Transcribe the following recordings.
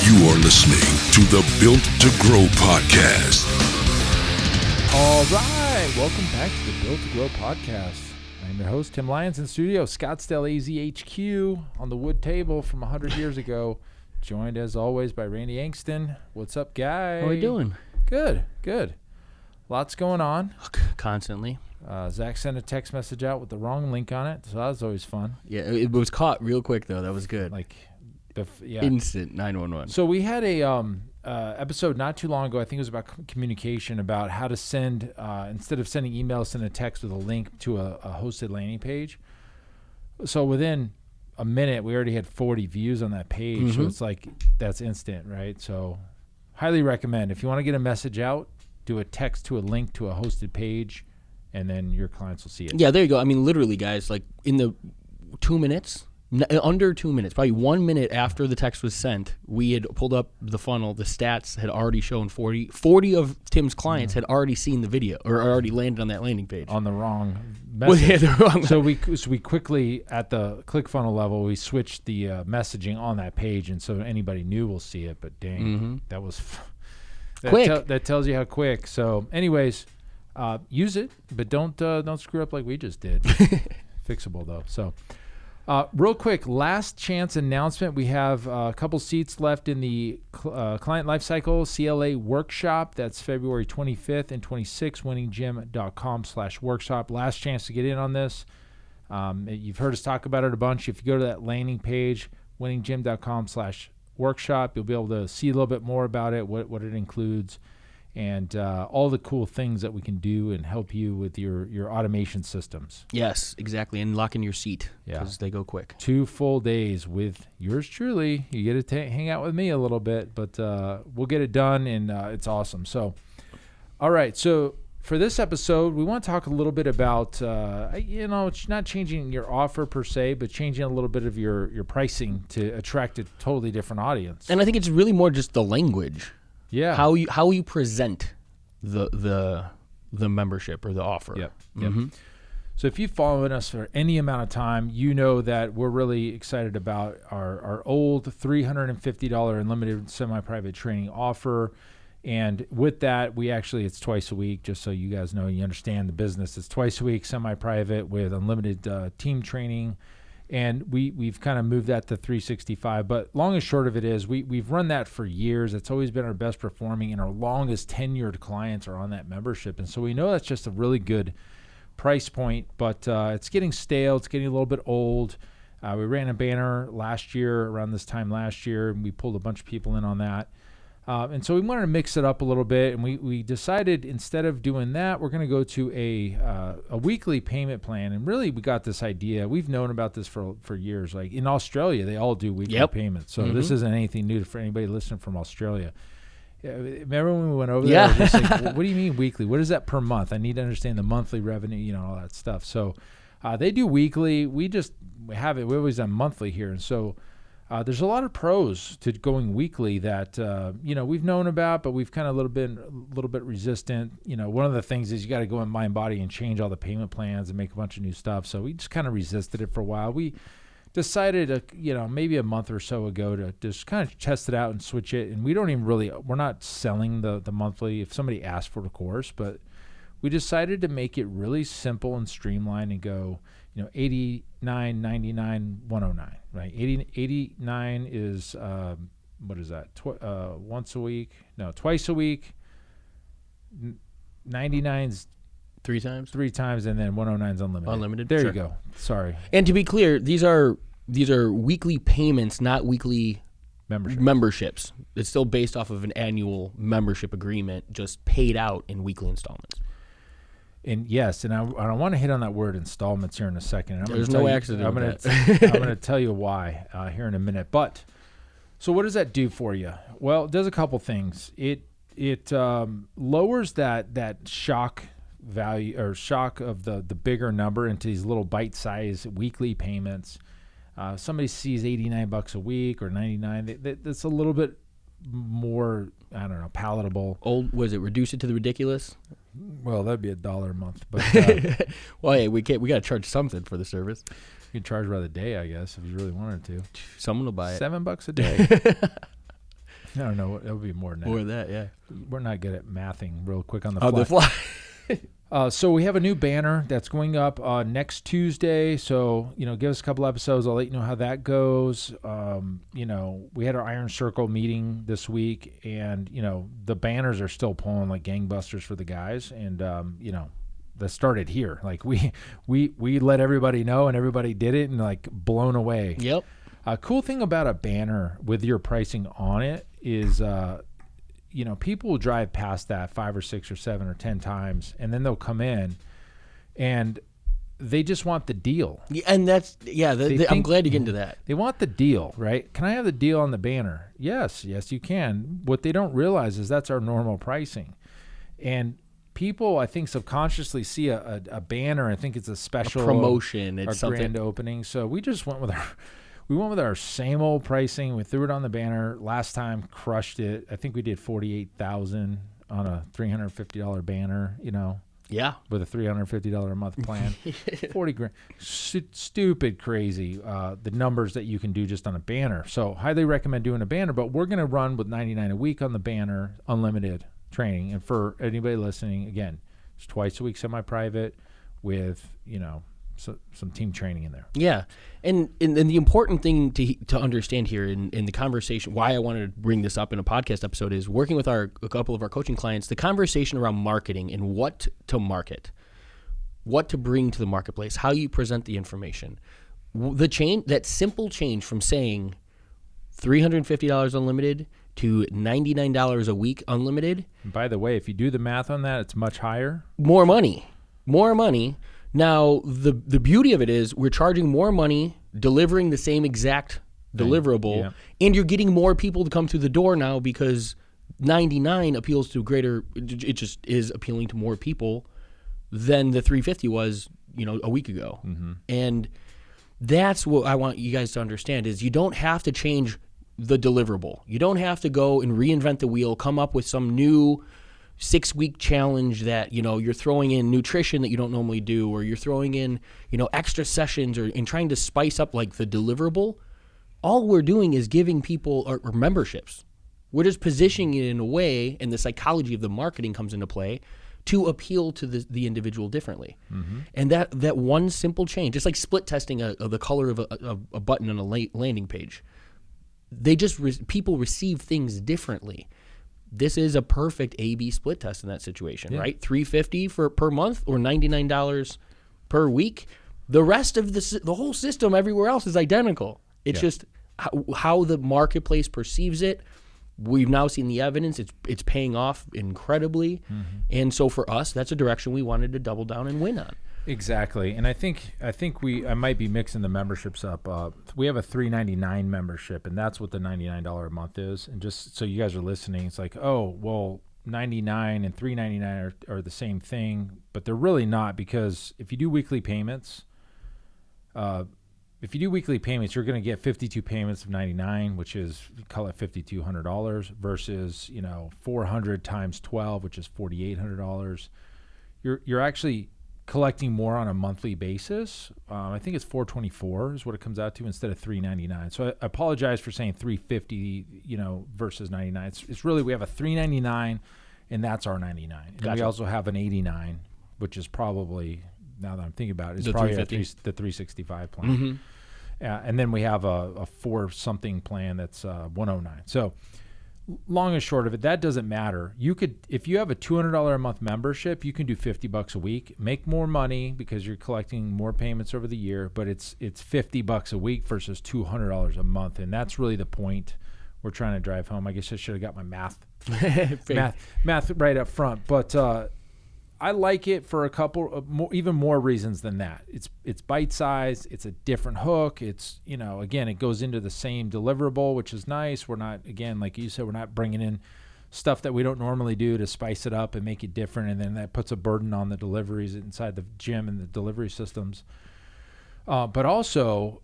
You are listening to the Built to Grow podcast. All right, welcome back to the Built to Grow podcast. I'm your host, Tim Lyons, in studio, Scottsdale AZHQ, on the wood table from 100 years ago, joined as always by Randy Angston. What's up, guy? How are we doing? Good. Lots going on. Constantly. Zach sent a text message out with the wrong link on it, so that was always fun. Yeah, it was caught real quick, though. That was good. Instant 911. So we had a episode not too long ago. I think it was about communication, about how to send instead of sending emails, send a text with a link to a hosted landing page. So within a minute, we already had 40 views on that page. So it's like that's instant, right? So highly recommend, if you want to get a message out, do a text to a link to a hosted page, and then your clients will see it. Yeah, there you go. I mean, literally, guys, like in the 2 minutes. Under 2 minutes, probably 1 minute after the text was sent, we had pulled up the funnel. The stats had already shown 40 of Tim's clients had already seen the video or already landed on that landing page. On the wrong message. So we quickly, at the ClickFunnels level, we switched the messaging on that page, and so anybody new will see it. But dang, that was quick. That tells you how quick. So anyways, use it, but don't screw up like we just did. Fixable, though. So... real quick, last chance announcement. We have a couple seats left in the Client Lifecycle CLA workshop. That's February 25th and 26th, winninggym.com/workshop. Last chance to get in on this. You've heard us talk about it a bunch. If you go to that landing page, winninggym.com/workshop, you'll be able to see a little bit more about it, what it includes, and all the cool things that we can do and help you with your automation systems. Yes, exactly, and lock in your seat because they go quick. 2 full days with yours truly. You get to hang out with me a little bit, but we'll get it done, and it's awesome. So, all right, so for this episode, we want to talk a little bit about, it's not changing your offer per se, but changing a little bit of your pricing to attract a totally different audience. And I think it's really more just the language. Yeah. How you present the membership or the offer. Yep. So if you've followed us for any amount of time, you know that we're really excited about our old $350 unlimited semi-private training offer. And with that, it's twice a week, just so you guys know, you understand the business. It's twice a week, semi-private with unlimited team training. And we've kind of moved that to 365. But long and short of it is we've run that for years. It's always been our best performing, and our longest tenured clients are on that membership. And so we know that's just a really good price point, but it's getting stale. It's getting a little bit old. We ran a banner last year, around this time last year, and we pulled a bunch of people in on that. And so we wanted to mix it up a little bit, and we decided instead of doing that, we're going to go to a weekly payment plan. And really, we got this idea. We've known about this for years. Like in Australia, they all do weekly payments. So this isn't anything new for anybody listening from Australia. Remember when we went over there? Yeah. Just like, what do you mean weekly? What is that per month? I need to understand the monthly revenue, all that stuff. So they do weekly. We have it. We always done monthly here. And so there's a lot of pros to going weekly that we've known about, but we've kind of a little bit resistant. One of the things is you got to go in MindBody and change all the payment plans and make a bunch of new stuff. So we just kind of resisted it for a while. We decided, maybe a month or so ago to just kind of test it out and switch it. And we're not selling the monthly if somebody asks for the course, but we decided to make it really simple and streamlined and go, $89.99, $109, right? 89 is what is that? Once a week? No, twice a week. 99's 3 times. 3 times, and then 109's unlimited. Unlimited. There sure. you go. Sorry. And to be clear, these are weekly payments, not weekly memberships. It's still based off of an annual membership agreement, just paid out in weekly installments. And yes, and I want to hit on that word installments here in a second. There's no accident. I'm going to tell you why here in a minute. But so what does that do for you? Well, it does a couple things. It lowers that shock value or shock of the bigger number into these little bite-sized weekly payments. Somebody sees $89 a week or $99. That's a little bit more, I don't know, palatable. Was it reduce it to the ridiculous? Well, that'd be $1 a month, but well, hey, we got to charge something for the service. You could charge by the day, I guess, if you really wanted to. Someone will buy it. $7 a day. I don't know. It would be more than that. More than that, yeah. We're not good at mathing real quick on the On fly. the fly. So we have a new banner that's going up next Tuesday. So, give us a couple episodes. I'll let you know how that goes. We had our Iron Circle meeting this week, and, the banners are still pulling like gangbusters for the guys. And, that started here. Like we let everybody know, and everybody did it, and like blown away. Yep. A cool thing about a banner with your pricing on it is, people will drive past that 5 or 6 or 7 or 10 times, and then they'll come in, and they just want the deal. Yeah, and that's I'm glad to get into that. They want the deal, right? Can I have the deal on the banner? Yes, you can. What they don't realize is that's our normal pricing, and people, I think, subconsciously see a banner and think it's a special promotion. It's something grand opening. So we just went with our same old pricing. We threw it on the banner last time, crushed it. I think we did $48,000 on a $350 banner. Yeah. With a $350 a month plan, 40 grand. Stupid crazy. The numbers that you can do just on a banner. So highly recommend doing a banner. But we're gonna run with $99 a week on the banner, unlimited training. And for anybody listening, again, it's twice a week semi-private with some team training in there. Yeah, and the important thing to understand here in the conversation, why I wanted to bring this up in a podcast episode, is working with a couple of our coaching clients, the conversation around marketing and what to market, what to bring to the marketplace, how you present the information. That simple change from saying $350 unlimited to $99 a week unlimited. And by the way, if you do the math on that, it's much higher. More money. Now, the beauty of it is we're charging more money, delivering the same exact deliverable, and you're getting more people to come through the door now because 99 appeals to it just is appealing to more people than the 350 was, a week ago. Mm-hmm. And that's what I want you guys to understand is you don't have to change the deliverable. You don't have to go and reinvent the wheel, come up with some new 6-week challenge that, you're throwing in nutrition that you don't normally do, or you're throwing in, extra sessions and trying to spice up like the deliverable. All we're doing is giving people our memberships. We're just positioning it in a way, and the psychology of the marketing comes into play to appeal to the individual differently. Mm-hmm. And that one simple change, just like split testing the color of a button on a landing page, people receive things differently. This is a perfect A/B split test in that situation, right? $350 per month or $99 per week. The rest of the whole system everywhere else is identical. It's just how the marketplace perceives it. We've now seen the evidence. It's paying off incredibly. Mm-hmm. And so for us, that's a direction we wanted to double down and win on. Exactly. And I think I might be mixing the memberships up. We have a $399 membership, and that's what the $99 a month is. And just so you guys are listening, it's like, oh, well, $99 and $399 are the same thing, but they're really not, because if you do weekly payments, you're going to get 52 payments of $99, which is, call it $5,200, versus 400 times 12, which is $4,800. You're actually collecting more on a monthly basis. I think it's $424 is what it comes out to instead of $399. So I apologize for saying $350, versus $99. It's really, we have a $399, and that's our $99. And Gotcha. we also have an $89, which is probably, now that I'm thinking about it, it's The probably the 350. $365 plan. Mm-hmm. And then we have a 4-something plan that's $109. So long and short of it, that doesn't matter. You could, if you have a $200 a month membership, you can do $50 a week, make more money because you're collecting more payments over the year, but it's $50 a week versus $200 a month. And that's really the point we're trying to drive home. I guess I should have got my math right up front, but I like it for a couple even more reasons than that. It's bite-sized. It's a different hook. It's, again, it goes into the same deliverable, which is nice. We're not, again, like you said, we're not bringing in stuff that we don't normally do to spice it up and make it different, and then that puts a burden on the deliveries inside the gym and the delivery systems. But also,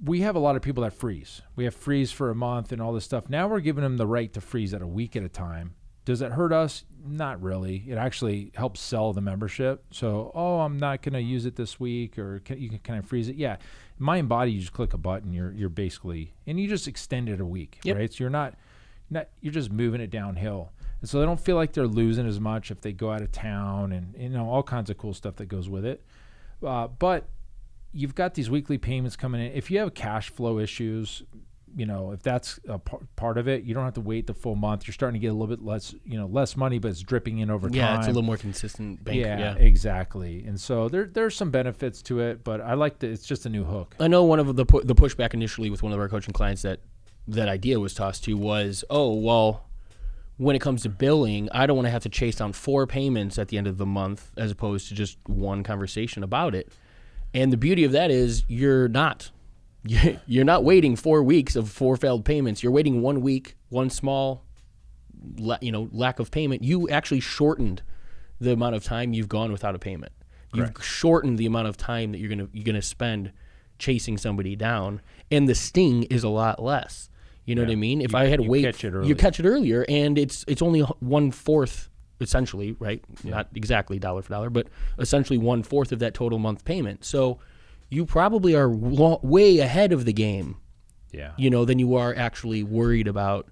we have a lot of people that freeze. We have freeze for a month and all this stuff. Now we're giving them the right to freeze at a week at a time. Does it hurt us? Not really. It actually helps sell the membership. So, I'm not going to use it this week, or can I freeze it? Yeah. Mind Body, you just click a button. You're basically, and you just extend it a week, right? So you're you're just moving it downhill. And so they don't feel like they're losing as much if they go out of town and all kinds of cool stuff that goes with it. But you've got these weekly payments coming in. If you have cash flow issues, if that's a part of it, you don't have to wait the full month. You're starting to get a little bit less, less money, but it's dripping in over time. Yeah, it's a little more consistent bank. Yeah, exactly. And so there's some benefits to it, but I like that it's just a new hook. I know one of the pushback initially with one of our coaching clients that idea was tossed to was, when it comes to billing, I don't want to have to chase down 4 payments at the end of the month as opposed to just one conversation about it. And the beauty of that is you're not waiting 4 weeks of 4 failed payments. You're waiting 1 week, one small, lack of payment. You actually shortened the amount of time you've gone without a payment. You've shortened the amount of time that you're gonna spend chasing somebody down, and the sting is a lot less. You know what I mean? If I had to wait, you catch it earlier, and it's only 1/4 essentially, right? Yeah. Not exactly dollar for dollar, but essentially 1/4 of that total month payment. So you probably are way ahead of the game, than you are actually worried about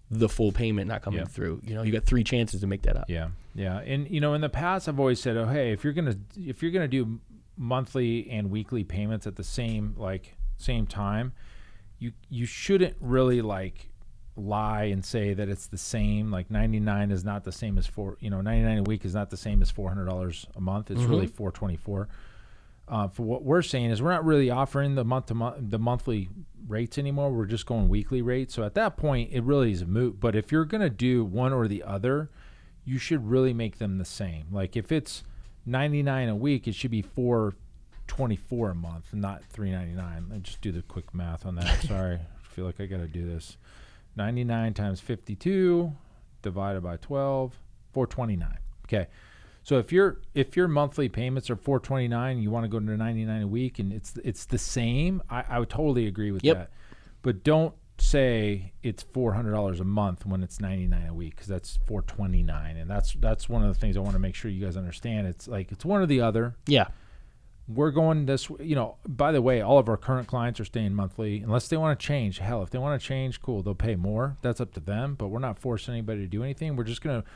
the full payment not coming through. You got 3 chances to make that up. Yeah. And in the past, I've always said, hey, if you're gonna do monthly and weekly payments at the same time, you shouldn't really lie and say that it's the same. 99 is not the same as 99 a week is not the same as $400 a month. It's really $424. For what we're saying is we're not really offering the monthly rates anymore. We're just going weekly rates. So at that point, it really is a moot. But if you're going to do one or the other, you should really make them the same. If it's $99 a week, it should be $424 a month, not $399. Let me just do the quick math on that. Sorry, I feel like I got to do this. 99 times 52 divided by 12, $429. Okay. So if your monthly payments are $429, you want to go to $99 a week, and it's the same, I would totally agree with that. But don't say it's $400 a month when it's $99 a week, because that's $429, and that's one of the things I want to make sure you guys understand. It's it's one or the other. Yeah. We're going this, by the way, all of our current clients are staying monthly unless they want to change. Hell, if they want to change, cool, they'll pay more. That's up to them, but we're not forcing anybody to do anything. We're just going to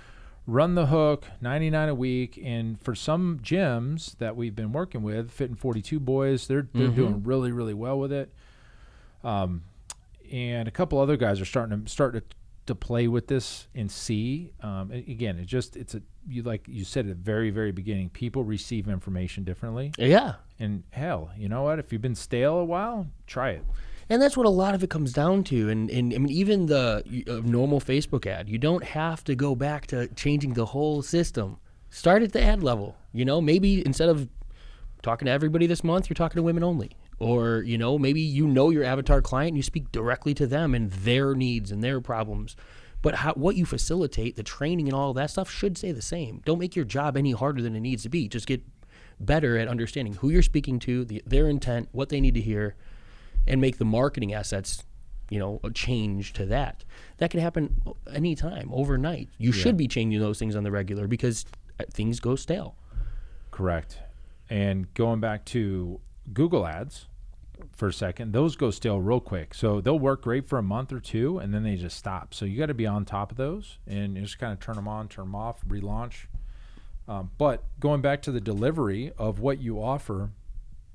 run the hook, $99 a week. And for some gyms that we've been working with, Fit and 42 boys, they're doing really, really well with it. And a couple other guys are starting to play with this and see. Again, like you said at the very, very beginning, people receive information differently. Yeah. And hell, you know what? If you've been stale a while, try it. And that's what a lot of it comes down to. And I mean, even the normal Facebook ad, you don't have to go back to changing the whole system. Start at the ad level. Maybe instead of talking to everybody this month, you're talking to women only. Or, maybe your avatar client and you speak directly to them and their needs and their problems. But what you facilitate, the training and all that stuff should stay the same. Don't make your job any harder than it needs to be. Just get better at understanding who you're speaking to, their intent, what they need to hear, and make the marketing assets, a change to that. That can happen anytime, overnight. You should be changing those things on the regular because things go stale. Correct. And going back to Google ads for a second, those go stale real quick. So they'll work great for a month or two, and then they just stop. So you got to be on top of those and just kind of turn them on, turn them off, relaunch. But going back to the delivery of what you offer,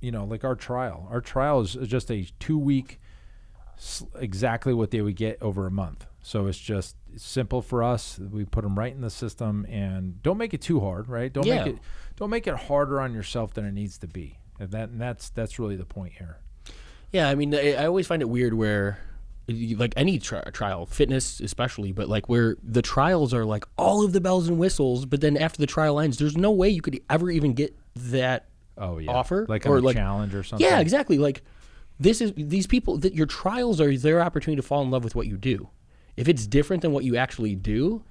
like our trial is just a 2-week, exactly what they would get over a month. So it's just simple for us. We put them right in the system, and don't make it too hard, right? Don't make it harder on yourself than it needs to be. And that's really the point here. Yeah, I mean, I always find it weird where, like any trial, fitness especially, but where the trials are all of the bells and whistles, but then after the trial ends, there's no way you could ever even get that offer. Or a challenge or something. Yeah, exactly. These people, that your trials are their opportunity to fall in love with what you do. If it's different than what you actually do,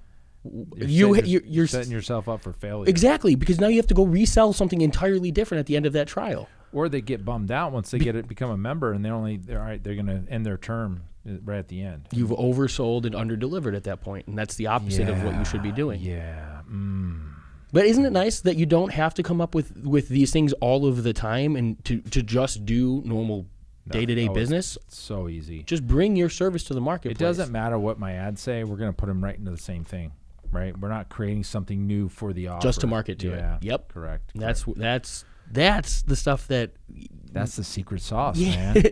you're setting yourself up for failure. Exactly, because now you have to go resell something entirely different at the end of that trial. Or they get bummed out once they become a member, and they're going to end their term right at the end. You've oversold and underdelivered at that point, and that's the opposite of what you should be doing. Yeah. But isn't it nice that you don't have to come up with these things all of the time and to just do normal day-to-day Oh, business, it's so easy. just bring your service to the marketplace. It doesn't matter what my ads say. We're going to put them right into the same thing, right? We're not creating something new for the offer. Just to market to it. Yeah. Yep. Correct. That's the stuff that That's the secret sauce, Yeah. man.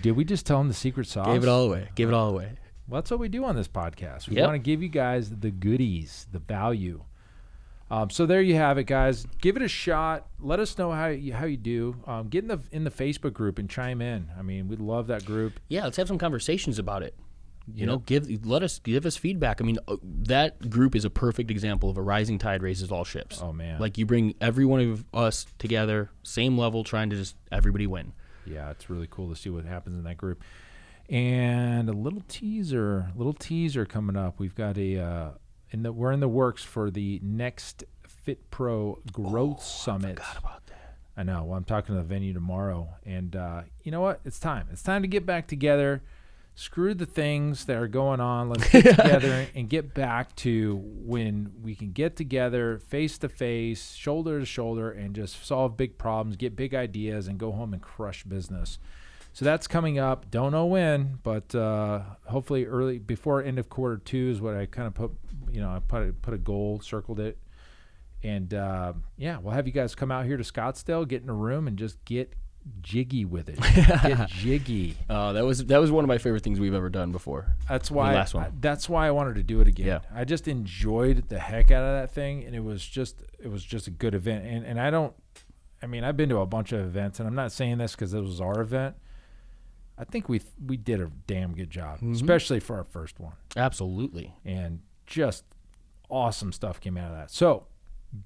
Did we just tell them the secret sauce? gave it all away. Gave it all away. Well, that's what we do on this podcast. We Yep. want to give you guys the goodies, the value. So there you have it, guys. Give it a shot. Let us know how you do. Get in the Facebook group and chime in. I mean, we love that group. Yeah, let's have some conversations about it. You know, Yep. give us feedback. I mean, that group is a perfect example of a rising tide raises all ships. Oh, man. Like you bring every one of us together, same level, trying to just everybody win. Yeah, it's really cool to see what happens in that group. And a little teaser coming up. We've got we're in the works for the next Fit Pro Growth Summit. I forgot about that. I know. Well, I'm talking to the venue tomorrow, and you know what? It's time. It's time to get back together. Screw the things that are going on. Let's get together and get back to when we can get together face to face, shoulder to shoulder, and just solve big problems, get big ideas, and go home and crush business. So that's coming up. Don't know when, but hopefully early before end of quarter 2 is what I kind of put. I put a goal, circled it, and we'll have you guys come out here to Scottsdale, get in a room, and just get jiggy with it. Get jiggy. That was one of my favorite things we've ever done before. That's why. last one. That's why I wanted to do it again. Yeah. I just enjoyed the heck out of that thing, and it was just a good event. And I've been to a bunch of events, and I'm not saying this because it was our event. I think we did a damn good job, especially for our first one. Absolutely. And just awesome stuff came out of that. So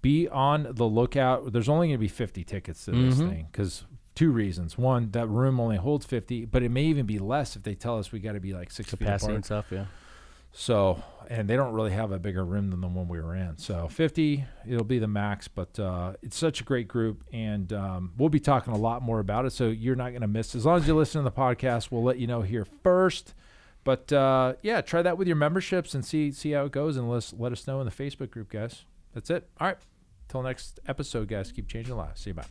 be on the lookout. There's only going to be 50 tickets to this thing because 2 reasons. One, that room only holds 50, but it may even be less if they tell us we got to be like 6 feet Capacity apart. and stuff, yeah. So, and they don't really have a bigger room than the one we were in. So 50, it'll be the max, but it's such a great group, and we'll be talking a lot more about it, so you're not going to miss. As long as you listen to the podcast, we'll let you know here first. But, try that with your memberships and see how it goes, and let us know in the Facebook group, guys. That's it. All right. Till next episode, guys. Keep changing lives. See you. Bye.